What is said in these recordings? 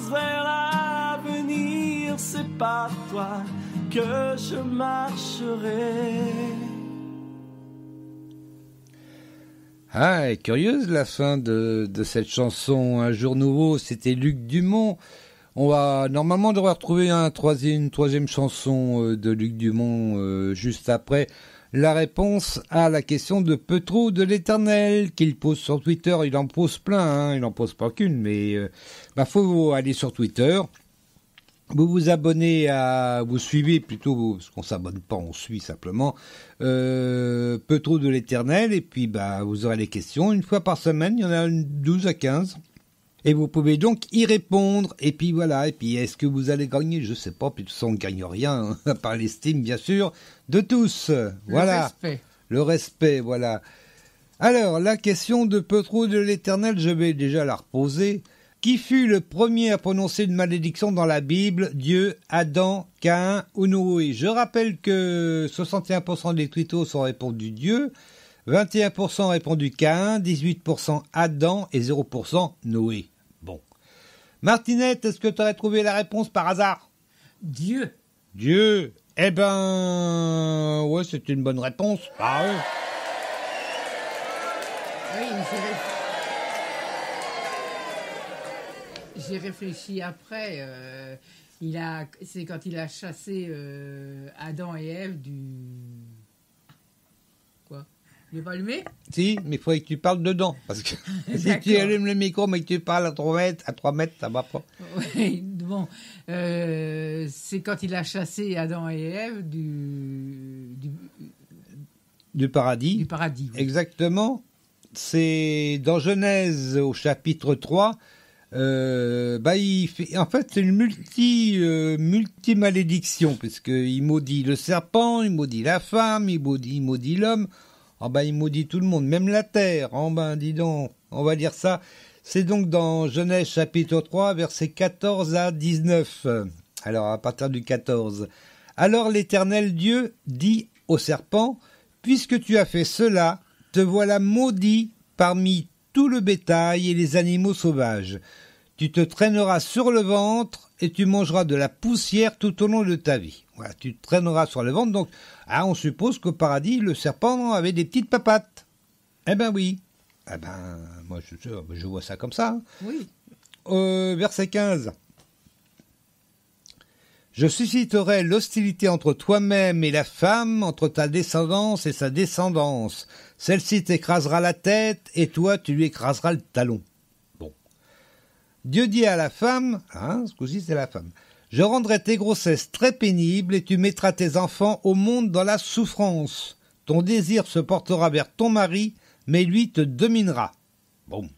j'avance vers l'avenir, c'est par toi que je marcherai. Ah, curieuse la fin de cette chanson. Un jour nouveau, c'était Luc Dumont. Normalement, on devrait retrouver une troisième chanson de Luc Dumont juste après la réponse à la question de Petro de l'Éternel qu'il pose sur Twitter. Il en pose plein, hein, il en pose pas qu'une, mais faut aller sur Twitter. Vous abonnez vous suivez plutôt, parce qu'on s'abonne pas, on suit simplement, Petro de l'Éternel, et puis vous aurez les questions. Une fois par semaine, il y en a 12 à 15. Et vous pouvez donc y répondre. Et puis voilà, et puis est-ce que vous allez gagner? Je sais pas, puis de toute façon on ne gagne rien, hein, à part l'estime bien sûr, de tous. Voilà. Le respect, voilà. Alors, la question de Petro de l'Éternel, je vais déjà la reposer. Qui fut le premier à prononcer une malédiction dans la Bible? Dieu, Adam, Caïn ou Noé? Je rappelle que 61% des tweetos ont répondu Dieu, 21% ont répondu Caïn, 18% Adam et 0% Noé. Bon. Martinette, est-ce que tu aurais trouvé la réponse par hasard? Dieu. Dieu. Eh ben, ouais, c'est une bonne réponse. Ah ouais. Oui, j'ai réfléchi après. C'est quand il a chassé Adam et Ève du... Quoi? Il n'est pas allumé? Si, mais il faudrait que tu parles dedans. Parce que si tu allumes le micro mais que tu parles à 3 mètres, ça va pas. Oui, bon. C'est quand il a chassé Adam et Ève du paradis. Du paradis, oui. Exactement. C'est dans Genèse au chapitre 3. Il fait, en fait, c'est une multi-malédiction, parce qu'il maudit le serpent, il maudit la femme, il maudit l'homme. Il maudit tout le monde, même la terre. Dis donc, on va dire ça. C'est donc dans Genèse chapitre 3, versets 14 à 19. Alors, à partir du 14. Alors l'Éternel Dieu dit au serpent, puisque tu as fait cela, te voilà maudit parmi tout le bétail et les animaux sauvages. Tu te traîneras sur le ventre et tu mangeras de la poussière tout au long de ta vie. Voilà, tu te traîneras sur le ventre. Donc, on suppose qu'au paradis, le serpent avait des petites papates. Eh ben oui. Moi, je vois ça comme ça. Hein. Oui. Verset 15. Je susciterai l'hostilité entre toi-même et la femme, entre ta descendance et sa descendance. Celle-ci t'écrasera la tête, et toi, tu lui écraseras le talon. Bon. Dieu dit à la femme, ce coup-ci c'est la femme, je rendrai tes grossesses très pénibles, et tu mettras tes enfants au monde dans la souffrance. Ton désir se portera vers ton mari, mais lui te dominera. Bon.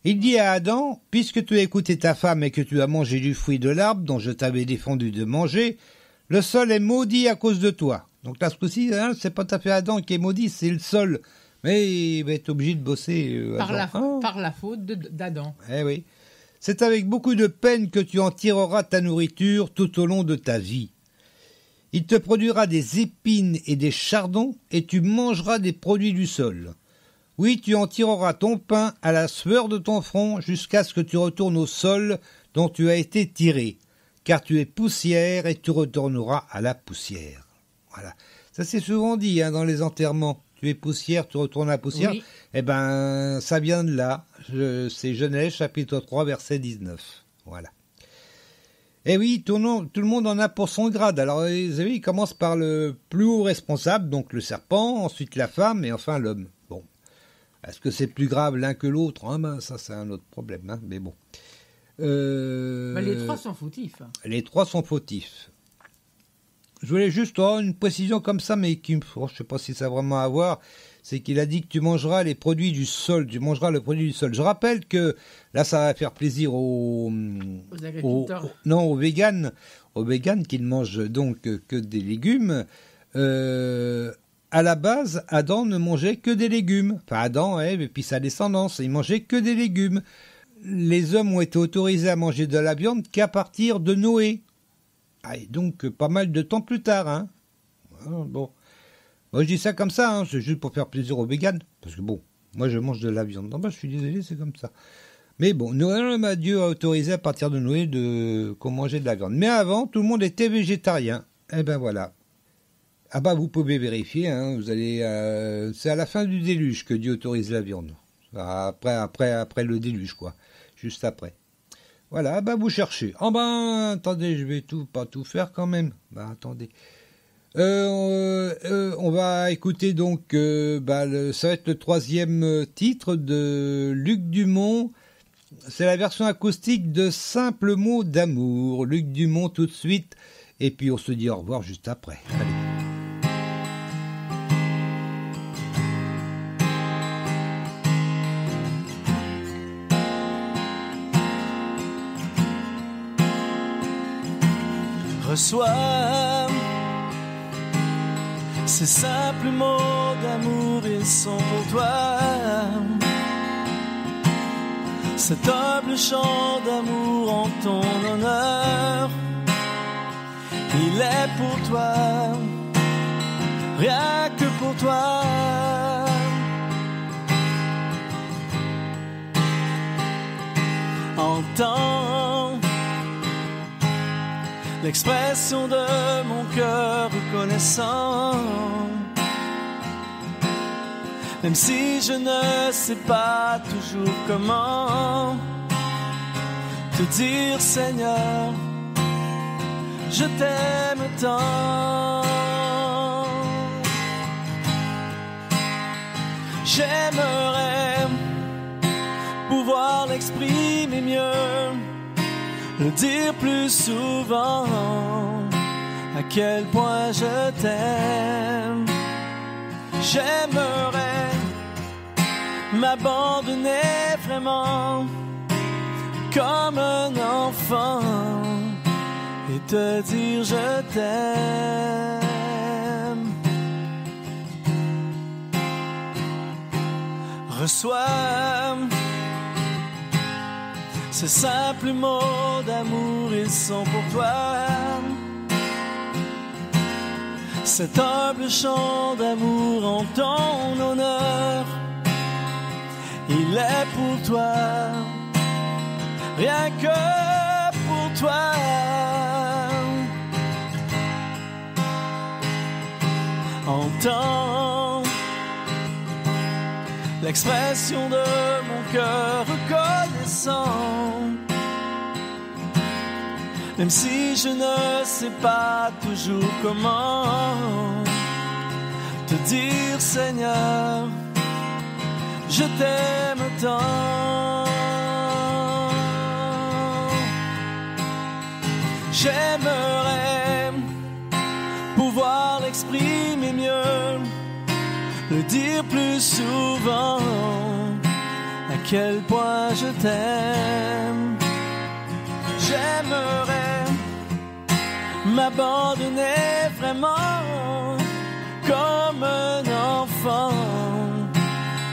Il dit à Adam, puisque tu as écouté ta femme et que tu as mangé du fruit de l'arbre dont je t'avais défendu de manger, le sol est maudit à cause de toi. Donc là, ce coup-ci, c'est pas tout à fait Adam qui est maudit, c'est le sol. Mais il va être obligé de bosser. Par la faute d'Adam. Eh oui. C'est avec beaucoup de peine que tu en tireras ta nourriture tout au long de ta vie. Il te produira des épines et des chardons, et tu mangeras des produits du sol. Oui, tu en tireras ton pain à la sueur de ton front jusqu'à ce que tu retournes au sol dont tu as été tiré, car tu es poussière et tu retourneras à la poussière. Voilà. Ça c'est souvent dit dans les enterrements. Tu es poussière, tu retournes à la poussière. Oui. Eh ben, ça vient de là. C'est Genèse chapitre 3, verset 19. Voilà. Eh oui, tout le monde en a pour son grade. Alors, vous savez, il commence par le plus haut responsable, donc le serpent, ensuite la femme et enfin l'homme. Bon. Est-ce que c'est plus grave l'un que l'autre? Ça, c'est un autre problème, mais bon. Les trois sont fautifs. Les trois sont fautifs. Je voulais juste une précision comme ça, mais je ne sais pas si ça a vraiment à voir. C'est qu'il a dit que tu mangeras les produits du sol. Tu mangeras le produit du sol. Je rappelle que, là, ça va faire plaisir aux agriculteurs. Aux véganes. Aux véganes qui ne mangent donc que des légumes. À la base, Adam ne mangeait que des légumes. Enfin, Adam, Ève, et puis sa descendance, ils mangeaient que des légumes. Les hommes ont été autorisés à manger de la viande qu'à partir de Noé. Et donc, pas mal de temps plus tard. Bon. Moi, je dis ça comme ça, c'est juste pour faire plaisir aux véganes. Parce que bon, moi, je mange de la viande. Non, je suis désolé, c'est comme ça. Mais bon, Noël, Dieu a autorisé à partir de Noël qu'on mangeait de la viande. Mais avant, tout le monde était végétarien. Eh ben voilà. Ah bah vous pouvez vérifier, hein, vous allez, c'est à la fin du déluge que Dieu autorise la viande. Après le déluge, quoi. Juste après. Voilà, bah vous cherchez. Oh ben, attendez, je vais pas tout faire quand même. Bah attendez. On va écouter donc, ça va être le 3e titre de Luc Dumont. C'est la version acoustique de Simple mot d'amour. Luc Dumont tout de suite. Et puis on se dit au revoir juste après. Allez. Reçois ces simples mots d'amour, ils sont pour toi. Cet humble chant d'amour en ton honneur, il est pour toi, rien que pour toi. Entends l'expression de mon cœur reconnaissant, même si je ne sais pas toujours comment te dire Seigneur, je t'aime tant. J'aimerais pouvoir l'exprimer mieux, le dire plus souvent, à quel point je t'aime. J'aimerais m'abandonner vraiment comme un enfant et te dire je t'aime. Reçois ces simples mots d'amour, ils sont pour toi. Cet humble chant d'amour en ton honneur, il est pour toi, rien que pour toi. Entends l'expression de mon cœur reconnaissant, même si je ne sais pas toujours comment te dire Seigneur, je t'aime tant. J'aimerais pouvoir l'exprimer mieux, le dire plus souvent, à quel point je t'aime. J'aimerais m'abandonner vraiment comme un enfant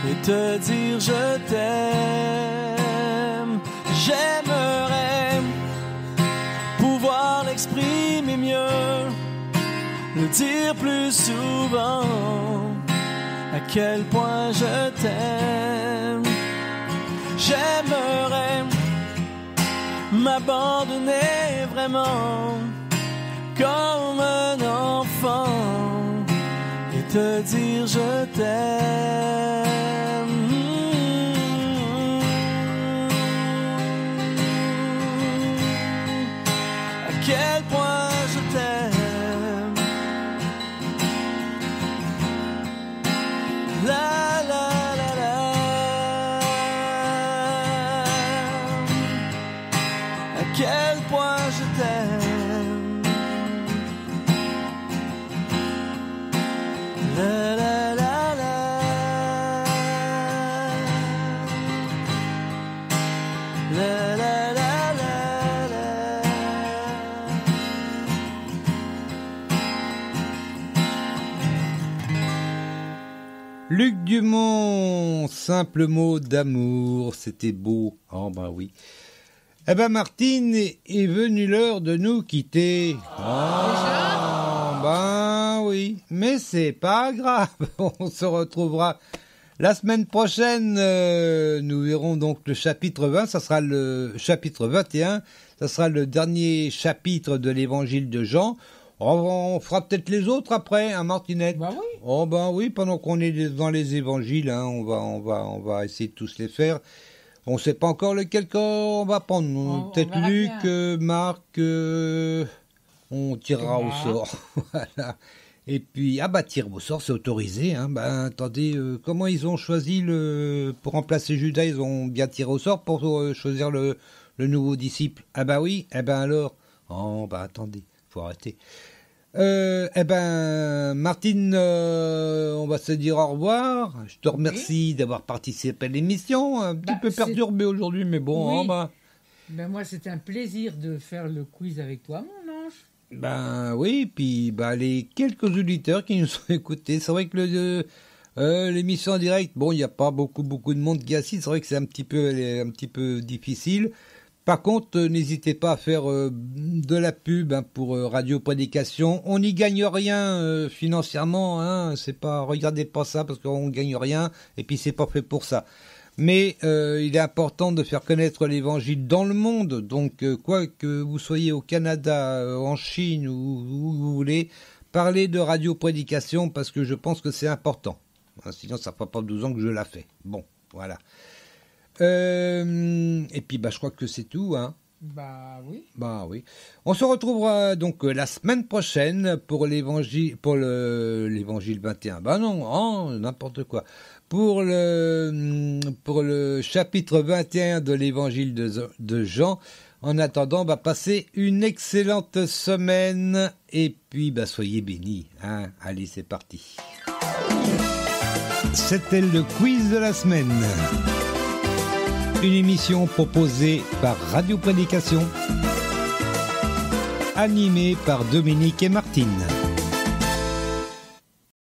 et te dire je t'aime. J'aimerais pouvoir l'exprimer mieux, le dire plus souvent, à quel point je t'aime. J'aimerais m'abandonner vraiment comme un enfant et te dire je t'aime. À quel point je t'aime. La la la la. À quel point je t'aime. La la la la. La la la la la. Luc Dumont, simple mot d'amour, c'était beau. Oh ben oui. Eh ben Martine, est venue l'heure de nous quitter. Ben oui, mais c'est pas grave, on se retrouvera La semaine prochaine, nous verrons donc le chapitre 20, ça sera le chapitre 21, ça sera le dernier chapitre de l'évangile de Jean. On fera peut-être les autres après, hein, Martinette? Bah oui. Oh ben oui, pendant qu'on est dans les évangiles, hein, on va essayer de tous les faire. On ne sait pas encore lequel on va prendre. Peut-être Luc, Marc, on tirera au sort. Voilà. Et puis, tirer au sort, c'est autorisé. Hein. Attendez, comment ils ont choisi pour remplacer Judas? Ils ont bien tiré au sort pour choisir le nouveau disciple. Oui, alors. Attendez, faut arrêter. Martine, on va se dire au revoir. Je te remercie d'avoir participé à l'émission. Un petit peu perturbé aujourd'hui, mais bon. Oui. Moi, c'est un plaisir de faire le quiz avec toi, mon ange. Oui, puis les quelques auditeurs qui nous ont écoutés, c'est vrai que l'émission en direct, il n'y a pas beaucoup de monde qui assiste, c'est vrai que c'est un petit peu difficile. Par contre, n'hésitez pas à faire de la pub pour Radio Prédication. On n'y gagne rien financièrement, hein, regardez pas ça parce qu'on gagne rien et puis c'est pas fait pour ça. Mais il est important de faire connaître l'évangile dans le monde. Donc, quoi que vous soyez au Canada, en Chine ou où vous voulez, parlez de Radio Prédication parce que je pense que c'est important. Sinon, ça ne fera pas 12 ans que je la fais. Bon, voilà. Et puis, je crois que c'est tout, hein. Oui. Oui. On se retrouvera donc la semaine prochaine pour l'évangile 21. N'importe quoi. Pour le chapitre 21 de l'évangile de Jean. En attendant, passez une excellente semaine et puis soyez bénis. Hein. Allez, c'est parti. C'était le quiz de la semaine. Une émission proposée par Radio Prédication, animée par Dominique et Martine.